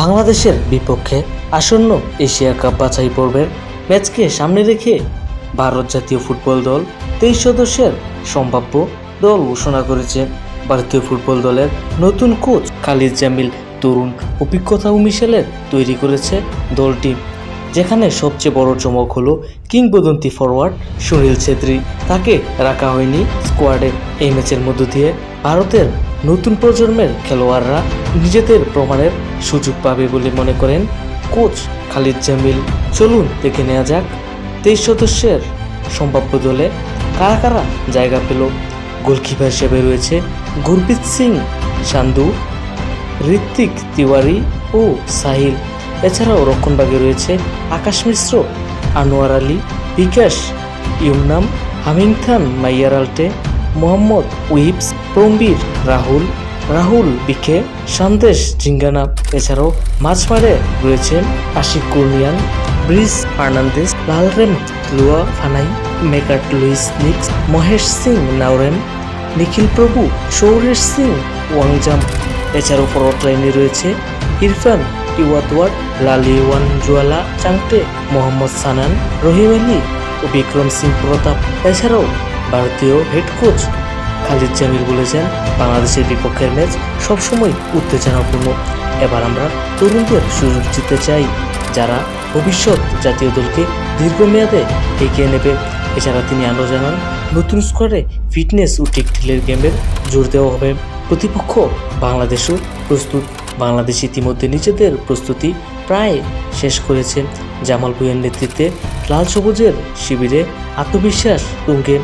বাংলাদেশের বিপক্ষে আসন্ন এশিয়া কাপ বাছাই পর্বের ম্যাচকে সামনে রেখে ভারত জাতীয় ফুটবল দল 23 সদস্যের সম্ভাব্য দল ঘোষণা করেছে। ভারতীয় ফুটবল দলের নতুন কোচ খালিদ জামিল তরুণ অভিজ্ঞতা ও মিশেলের তৈরি করেছে দলটি, যেখানে সবচেয়ে বড় চমক হলো কিংবদন্তি ফরওয়ার্ড সুনীল ছেত্রী। তাকে রাখা হয়নি স্কোয়াডে। এই ম্যাচের মধ্য দিয়ে ভারতের নতুন প্রজন্মের খেলোয়াড়রা নিজেদের প্রমাণের সুযোগ পাবে বলে মনে করেন কোচ খালিদ জামিল। চলুন দেখে নেওয়া যাক 23 সদস্যের সম্ভাব্য দলে কারা কারা জায়গা পেল। গোলকিপার হিসেবে রয়েছে গুরপ্রীত সিং সান্ধু, ঋত্বিক তিওয়ারি ও সাহিল। এছাড়াও রক্ষণভাগে রয়েছে আকাশ মিশ্র, আনোয়ার আলী, বিকাশ ইউমনাম, হামিংথান মাইয়ারাল্টে, মোহাম্মদ উইপস, প্রমবীর রাহুল বিকে, সন্দেশ জিঙ্গানা। এছাড়াও মাঝমারে রয়েছেন আশিক কুর্নিয়ান, ব্রিজ ফার্নান্দেস, লালরেম লুয়া ফানাই, মেকাট লুইস নিক্স, মহেশ সিং নাওরেম, নিখিল প্রভু, সৌরেশ সিং ওয়াংজাম। এছাড়াও ফরওয়ার্ড লাইনে রয়েছে ইরফান ইওয়াতওয়ার, লালিওয়ান জুয়ালা চাংটে, মোহাম্মদ সানান, রহিম আলী ও বিক্রম সিং প্রতাপ। এছাড়াও ভারতীয় হেড কোচ খালিদ জামিল বলেছেন, বাংলাদেশের বিপক্ষের ম্যাচ সবসময় উত্তেজনাপূর্ণ। এবার আমরা তরুণদের সুযোগ দিতে চাই, যারা ভবিষ্যৎ জাতীয় দলকে দীর্ঘমেয়াদে এগিয়ে নেবে। এছাড়া তিনি আরও জানান, নতুন স্কোয়াডে ফিটনেস ও টেকটিলের গেমের জোর দেওয়া হবে। প্রতিপক্ষ বাংলাদেশও প্রস্তুত। বাংলাদেশ ইতিমধ্যে নিজেদের প্রস্তুতি প্রায় শেষ করেছে। জামাল ভুঁইয়ার নেতৃত্বে লাল সবুজের শিবিরে আত্মবিশ্বাস তুঙ্গে।